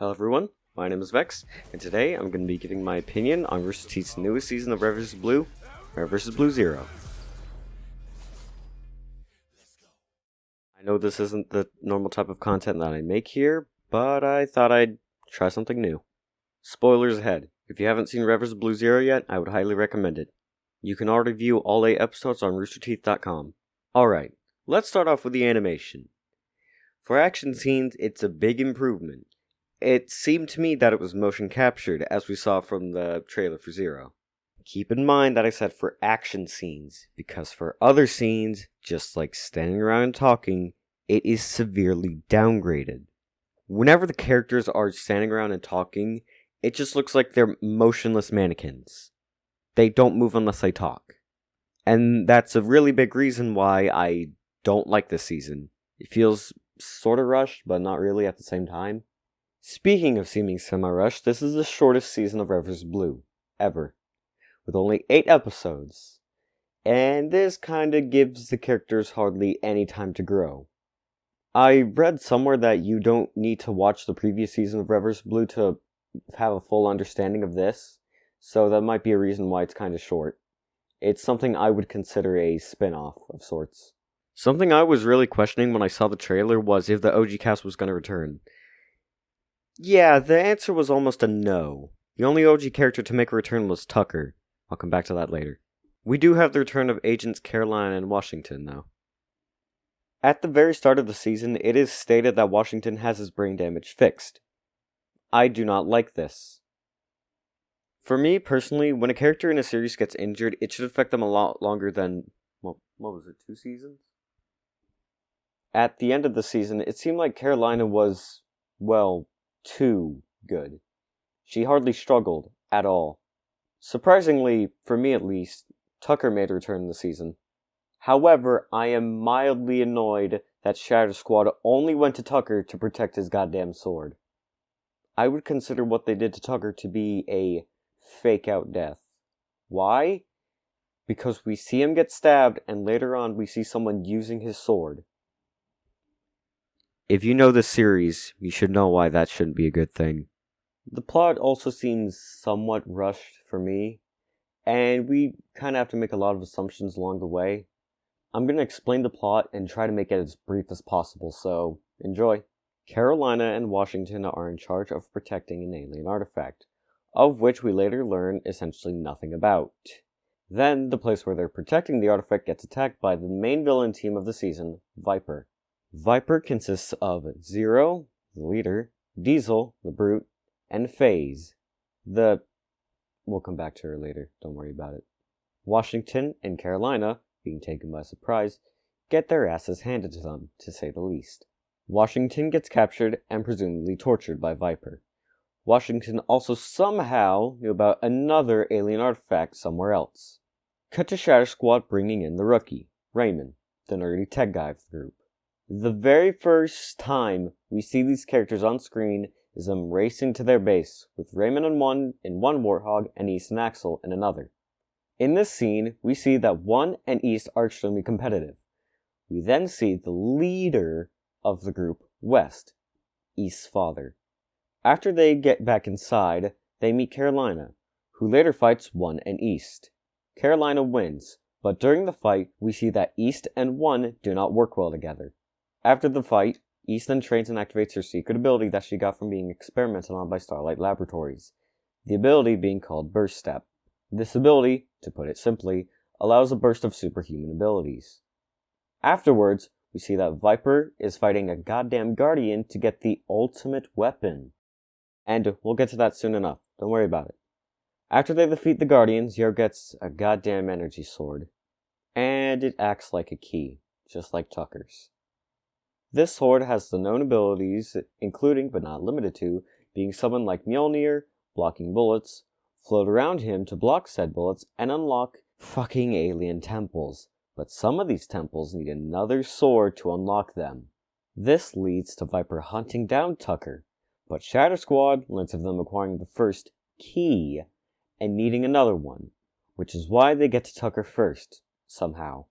Hello everyone, my name is Vex, and today I'm going to be giving my opinion on Rooster Teeth's newest season of Red vs. Blue, Red vs. Blue Zero. I know this isn't the normal type of content that I make here, but I thought I'd try something new. Spoilers ahead. If you haven't seen Red vs. Blue Zero yet, I would highly recommend it. You can already view all 8 episodes on roosterteeth.com. Alright, let's start off with the animation. For action scenes, it's a big improvement. It seemed to me that it was motion captured, as we saw from the trailer for Zero. Keep in mind that I said for action scenes, because for other scenes, just like standing around and talking, it is severely downgraded. Whenever the characters are standing around and talking, it just looks like they're motionless mannequins. They don't move unless they talk. And that's a really big reason why I don't like this season. It feels sort of rushed, but not really at the same time. Speaking of seeming semi-rushed, this is the shortest season of Red vs. Blue, ever, with only 8 episodes. And this kinda gives the characters hardly any time to grow. I read somewhere that you don't need to watch the previous season of Red vs. Blue to have a full understanding of this, so that might be a reason why it's kinda short. It's something I would consider a spin-off of sorts. Something I was really questioning when I saw the trailer was if the OG cast was gonna return. Yeah, the answer was almost a no. The only OG character to make a return was Tucker. I'll come back to that later. We do have the return of Agents Caroline and Washington, though. At the very start of the season, it is stated that Washington has his brain damage fixed. I do not like this. For me, personally, when a character in a series gets injured, it should affect them a lot longer than, well, what was it, 2 seasons? At the end of the season, it seemed like Carolina was, well, too good. She hardly struggled at all. Surprisingly, for me at least, Tucker made a return in the season. However, I am mildly annoyed that Shatter Squad only went to Tucker to protect his goddamn sword. I would consider what they did to Tucker to be a fake-out death. Why? Because we see him get stabbed, and later on we see someone using his sword. If you know this series, you should know why that shouldn't be a good thing. The plot also seems somewhat rushed for me, and we kind of have to make a lot of assumptions along the way. I'm going to explain the plot and try to make it as brief as possible, so enjoy. Carolina and Washington are in charge of protecting an alien artifact, of which we later learn essentially nothing about. Then, the place where they're protecting the artifact gets attacked by the main villain team of the season, Viper. Viper consists of Zero, the leader, Diesel, the brute, and FaZe, we'll come back to her later, don't worry about it. Washington and Carolina, being taken by surprise, get their asses handed to them, to say the least. Washington gets captured and presumably tortured by Viper. Washington also somehow knew about another alien artifact somewhere else. Cut to Shatter Squad bringing in the rookie, Raymond, the nerdy tech guy of the group. The very first time we see these characters on screen is them racing to their base, with Raymond in one Warthog and East and Axel in another. In this scene, we see that One and East are extremely competitive. We then see the leader of the group, West, East's father. After they get back inside, they meet Carolina, who later fights One and East. Carolina wins, but during the fight, we see that East and One do not work well together. After the fight, East then trains and activates her secret ability that she got from being experimented on by Starlight Laboratories, the ability being called Burst Step. This ability, to put it simply, allows a burst of superhuman abilities. Afterwards, we see that Viper is fighting a goddamn Guardian to get the ultimate weapon. And we'll get to that soon enough, don't worry about it. After they defeat the Guardian, Zero gets a goddamn energy sword. And it acts like a key, just like Tucker's. This sword has the known abilities, including, but not limited to, being summoned like Mjolnir, blocking bullets, float around him to block said bullets, and unlock fucking alien temples. But some of these temples need another sword to unlock them. This leads to Viper hunting down Tucker, but Shatter Squad learns of them acquiring the first key and needing another one, which is why they get to Tucker first, somehow.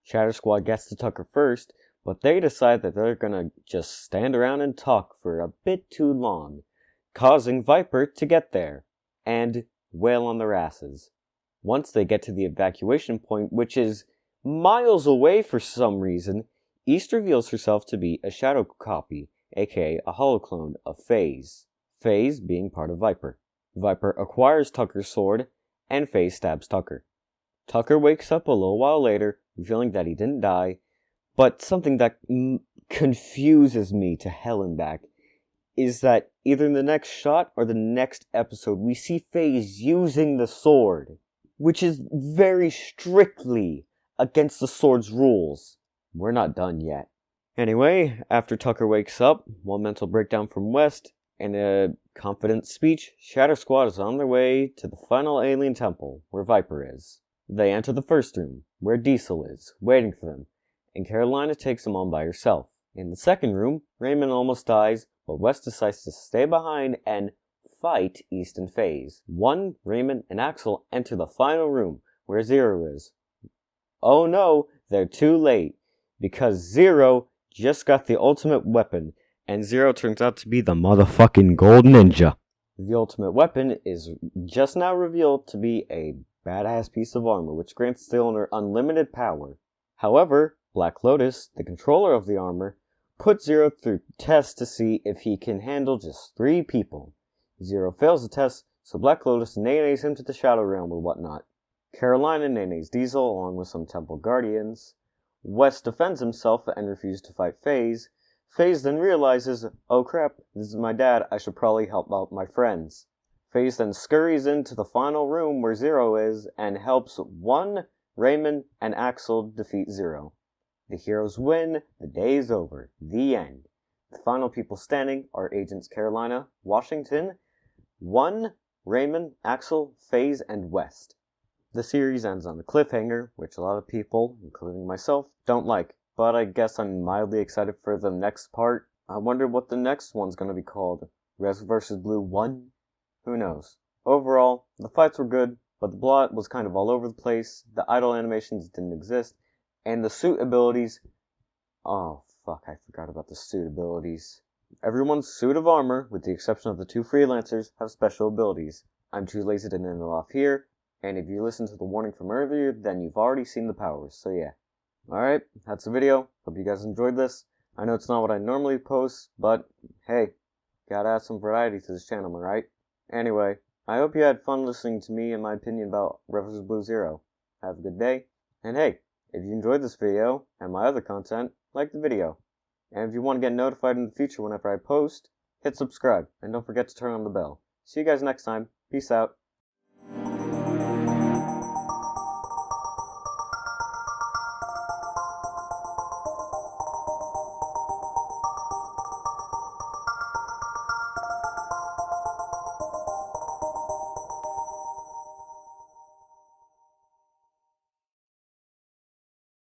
Shatter Squad gets to Tucker first, but they decide that they're gonna just stand around and talk for a bit too long, causing Viper to get there and wail on their asses. Once they get to the evacuation point, which is miles away for some reason, East reveals herself to be a shadow copy, aka a holoclone of FaZe. FaZe being part of Viper. Viper acquires Tucker's sword, and FaZe stabs Tucker. Tucker wakes up a little while later, revealing that he didn't die, but something that confuses me to hell and back is that either in the next shot or the next episode, we see FaZe using the sword, which is very strictly against the sword's rules. We're not done yet. Anyway, after Tucker wakes up, one mental breakdown from West, and a confident speech, Shatter Squad is on their way to the final alien temple, where Viper is. They enter the first room, where Diesel is, waiting for them, and Carolina takes them on by herself. In the second room, Raymond almost dies, but West decides to stay behind and fight East and FaZe. Raymond, and Axel enter the final room, where Zero is. Oh no, they're too late, because Zero just got the ultimate weapon, and Zero turns out to be the motherfucking gold ninja. The ultimate weapon is just now revealed to be a badass piece of armor, which grants the owner unlimited power. However, Black Lotus, the controller of the armor, puts Zero through tests to see if he can handle just 3 people. Zero fails the test, so Black Lotus nays him to the Shadow Realm or whatnot. Carolina nays Diesel along with some Temple Guardians. West defends himself and refuses to fight FaZe. FaZe then realizes, oh crap, this is my dad, I should probably help out my friends. FaZe then scurries into the final room where Zero is and helps Raymond, and Axel defeat Zero. The heroes win, the day is over, the end. The final people standing are Agents Carolina, Washington, Raymond, Axel, FaZe, and West. The series ends on a cliffhanger, which a lot of people, including myself, don't like, but I guess I'm mildly excited for the next part. I wonder what the next one's going to be called. Red vs. Blue 1? Who knows? Overall, the fights were good, but the plot was kind of all over the place, the idle animations didn't exist, and the suit abilities... Oh, fuck, I forgot about the suit abilities. Everyone's suit of armor, with the exception of the 2 freelancers, have special abilities. I'm too lazy to name them off here, and if you listen to the warning from earlier, then you've already seen the powers, so yeah. Alright, that's the video. Hope you guys enjoyed this. I know it's not what I normally post, but hey, gotta add some variety to this channel, right? Anyway, I hope you had fun listening to me and my opinion about Red vs. Blue Zero. Have a good day, and hey, if you enjoyed this video and my other content, like the video. And if you want to get notified in the future whenever I post, hit subscribe, and don't forget to turn on the bell. See you guys next time. Peace out.